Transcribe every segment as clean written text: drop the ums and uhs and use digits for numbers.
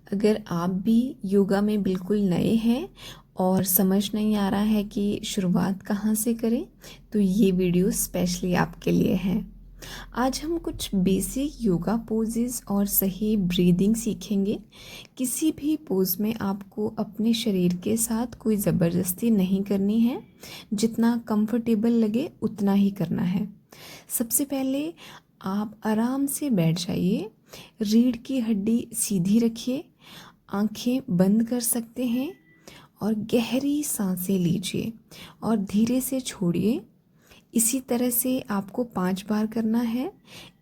अगर आप भी योगा में बिल्कुल नए हैं और समझ नहीं आ रहा है कि शुरुआत कहाँ से करें, तो ये वीडियो स्पेशली आपके लिए है। आज हम कुछ बेसिक योगा पोजेस और सही ब्रीदिंग सीखेंगे। किसी भी पोज में आपको अपने शरीर के साथ कोई ज़बरदस्ती नहीं करनी है, जितना कंफर्टेबल लगे उतना ही करना है। सबसे पहले आप आराम से बैठ जाइए, रीढ़ की हड्डी सीधी रखिए, आंखें बंद कर सकते हैं और गहरी सांसें लीजिए और धीरे से छोड़िए। इसी तरह से आपको 5 बार करना है।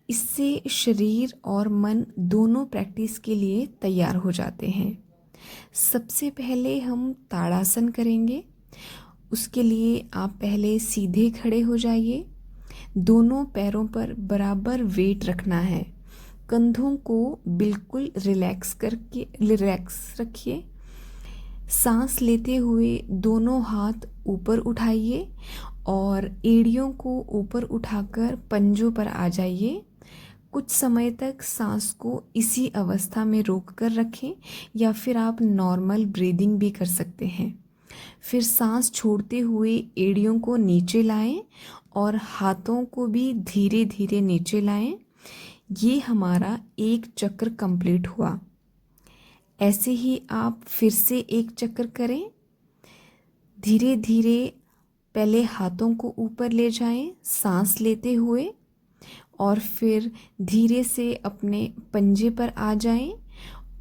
इससे शरीर और मन दोनों प्रैक्टिस के लिए तैयार हो जाते हैं। सबसे पहले हम ताड़ासन करेंगे। उसके लिए आप पहले सीधे खड़े हो जाइए। दोनों पैरों पर बराबर वेट रखना है। कंधों को बिल्कुल रिलैक्स रखिए। सांस लेते हुए दोनों हाथ ऊपर उठाइए और एड़ियों को ऊपर उठाकर पंजों पर आ जाइए। कुछ समय तक सांस को इसी अवस्था में रोक कर रखें या फिर आप नॉर्मल ब्रीदिंग भी कर सकते हैं। फिर सांस छोड़ते हुए एड़ियों को नीचे लाएं और हाथों को भी धीरे धीरे नीचे लाएं। ये हमारा एक चक्र कंप्लीट हुआ। ऐसे ही आप फिर से एक चक्कर करें। धीरे धीरे पहले हाथों को ऊपर ले जाएं सांस लेते हुए और फिर धीरे से अपने पंजे पर आ जाएं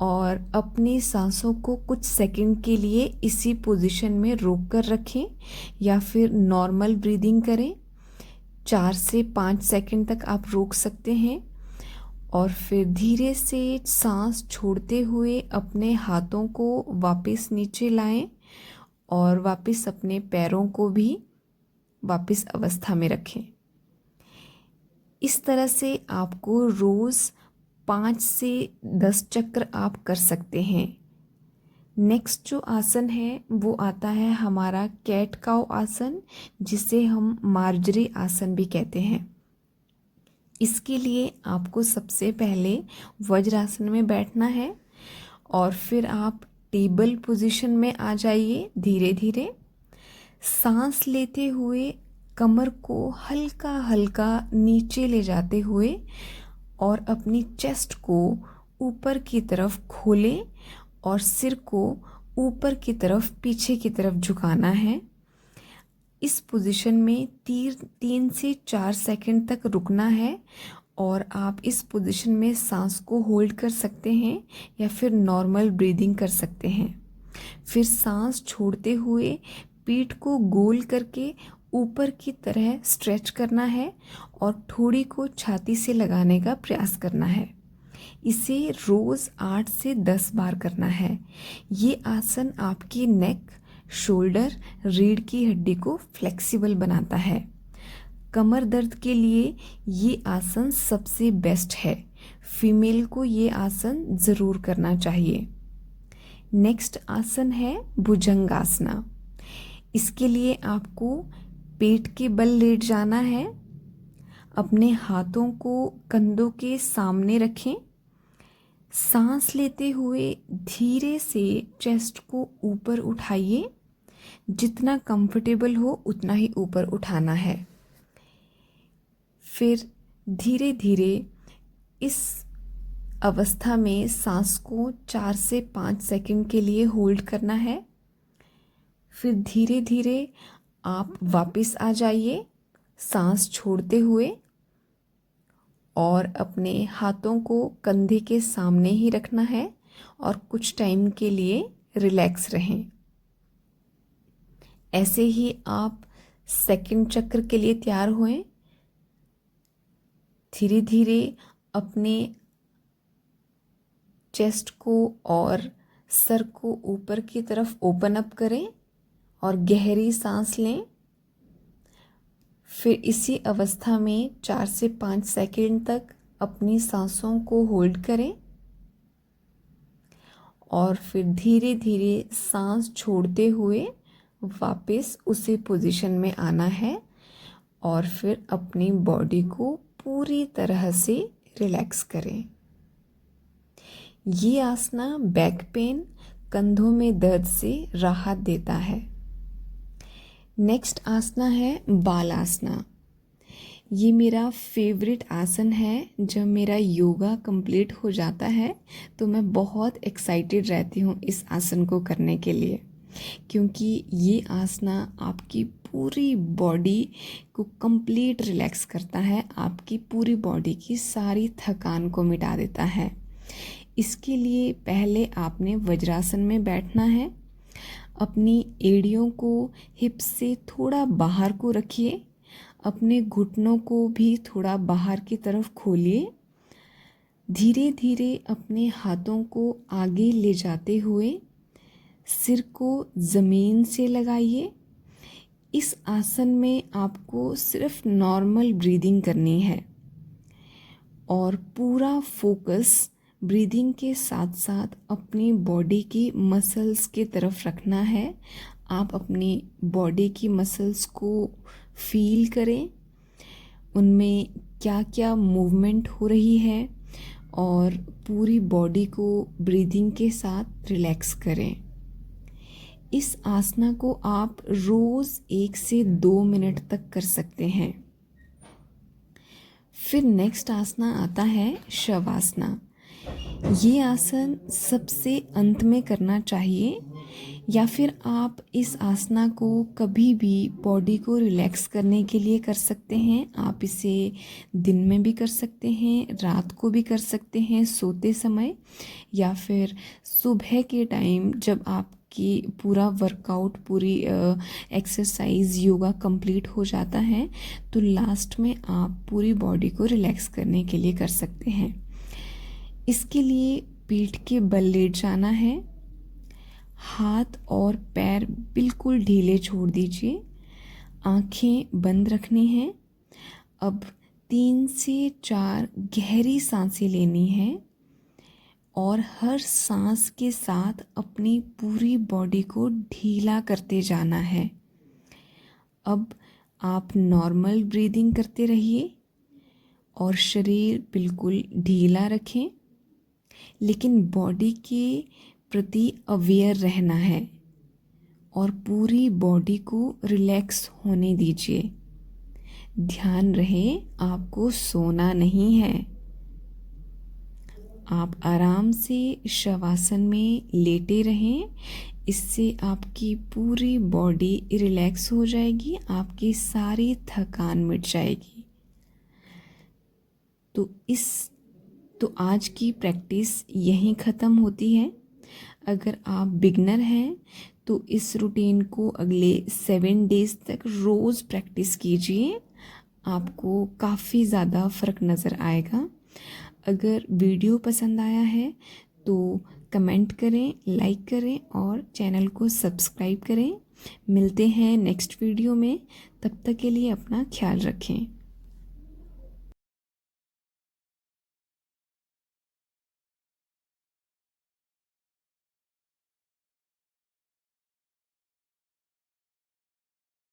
और अपनी सांसों को कुछ सेकंड के लिए इसी पोजीशन में रोक कर रखें या फिर नॉर्मल ब्रीदिंग करें। 4 से 5 सेकंड तक आप रोक सकते हैं और फिर धीरे से सांस छोड़ते हुए अपने हाथों को वापस नीचे लाएं और वापस अपने पैरों को भी वापस अवस्था में रखें। इस तरह से आपको रोज़ 5 से 10 चक्र आप कर सकते हैं। नेक्स्ट जो आसन है वो आता है हमारा कैट काउ आसन, जिसे हम मार्जरी आसन भी कहते हैं। इसके लिए आपको सबसे पहले वज्रासन में बैठना है और फिर आप टेबल पोजीशन में आ जाइए। धीरे धीरे सांस लेते हुए कमर को हल्का हल्का नीचे ले जाते हुए और अपनी चेस्ट को ऊपर की तरफ खोलें और सिर को ऊपर की तरफ पीछे की तरफ झुकाना है। इस पोजीशन में 3 से 4 सेकंड तक रुकना है और आप इस पोजीशन में सांस को होल्ड कर सकते हैं या फिर नॉर्मल ब्रीदिंग कर सकते हैं। फिर सांस छोड़ते हुए पीठ को गोल करके ऊपर की तरह स्ट्रेच करना है और ठोड़ी को छाती से लगाने का प्रयास करना है। इसे रोज़ 8 से 10 बार करना है। ये आसन आपकी नेक, शोल्डर, रीढ़ की हड्डी को फ्लेक्सिबल बनाता है। कमर दर्द के लिए ये आसन सबसे बेस्ट है। फीमेल को ये आसन ज़रूर करना चाहिए। नेक्स्ट आसन है भुजंगासना। इसके लिए आपको पेट के बल लेट जाना है। अपने हाथों को कंधों के सामने रखें। सांस लेते हुए धीरे से चेस्ट को ऊपर उठाइए। जितना कंफर्टेबल हो उतना ही ऊपर उठाना है। फिर धीरे धीरे इस अवस्था में सांस को 4 से 5 सेकंड के लिए होल्ड करना है। फिर धीरे धीरे आप वापस आ जाइए सांस छोड़ते हुए और अपने हाथों को कंधे के सामने ही रखना है और कुछ टाइम के लिए रिलैक्स रहें। ऐसे ही आप सेकंड चक्र के लिए तैयार हुए। धीरे धीरे अपने चेस्ट को और सर को ऊपर की तरफ ओपन अप करें और गहरी सांस लें। फिर इसी अवस्था में 4 से 5 सेकंड तक अपनी सांसों को होल्ड करें और फिर धीरे धीरे सांस छोड़ते हुए वापस उसी पोजीशन में आना है और फिर अपनी बॉडी को पूरी तरह से रिलैक्स करें। ये आसना बैक पेन, कंधों में दर्द से राहत देता है। नेक्स्ट आसना है बाल आसना। ये मेरा फेवरेट आसन है। जब मेरा योगा कंप्लीट हो जाता है तो मैं बहुत एक्साइटेड रहती हूँ इस आसन को करने के लिए, क्योंकि ये आसना आपकी पूरी बॉडी को कंप्लीट रिलैक्स करता है, आपकी पूरी बॉडी की सारी थकान को मिटा देता है। इसके लिए पहले आपने वज्रासन में बैठना है। अपनी एड़ियों को हिप्स से थोड़ा बाहर को रखिए, अपने घुटनों को भी थोड़ा बाहर की तरफ खोलिए। धीरे धीरे अपने हाथों को आगे ले जाते हुए सिर को ज़मीन से लगाइए। इस आसन में आपको सिर्फ नॉर्मल ब्रीदिंग करनी है और पूरा फोकस ब्रीदिंग के साथ साथ अपनी बॉडी की मसल्स की तरफ रखना है। आप अपनी बॉडी की मसल्स को फील करें, उनमें क्या क्या मूवमेंट हो रही है और पूरी बॉडी को ब्रीदिंग के साथ रिलैक्स करें। इस आसना को आप रोज़ 1 से 2 मिनट तक कर सकते हैं। फिर नेक्स्ट आसना आता है शवासना। ये आसन सबसे अंत में करना चाहिए, या फिर आप इस आसना को कभी भी बॉडी को रिलैक्स करने के लिए कर सकते हैं। आप इसे दिन में भी कर सकते हैं, रात को भी कर सकते हैं सोते समय, या फिर सुबह के टाइम जब आपकी पूरा वर्कआउट, पूरी एक्सरसाइज, योगा कंप्लीट हो जाता है तो लास्ट में आप पूरी बॉडी को रिलैक्स करने के लिए कर सकते हैं। इसके लिए पीठ के बल लेट जाना है, हाथ और पैर बिल्कुल ढीले छोड़ दीजिए, आंखें बंद रखनी हैं। अब 3 से 4 गहरी सांसें लेनी है और हर सांस के साथ अपनी पूरी बॉडी को ढीला करते जाना है। अब आप नॉर्मल ब्रीदिंग करते रहिए और शरीर बिल्कुल ढीला रखें, लेकिन बॉडी के प्रति अवेयर रहना है और पूरी बॉडी को रिलैक्स होने दीजिए। ध्यान रहे आपको सोना नहीं है। आप आराम से शवासन में लेटे रहें, इससे आपकी पूरी बॉडी रिलैक्स हो जाएगी, आपकी सारी थकान मिट जाएगी। तो आज की प्रैक्टिस यहीं ख़त्म होती है। अगर आप बिगनर हैं तो इस रूटीन को अगले 7 डेज़ तक रोज़ प्रैक्टिस कीजिए, आपको काफ़ी ज़्यादा फ़र्क नज़र आएगा। अगर वीडियो पसंद आया है तो कमेंट करें, लाइक करें और चैनल को सब्सक्राइब करें। मिलते हैं नेक्स्ट वीडियो में, तब तक के लिए अपना ख्याल रखें।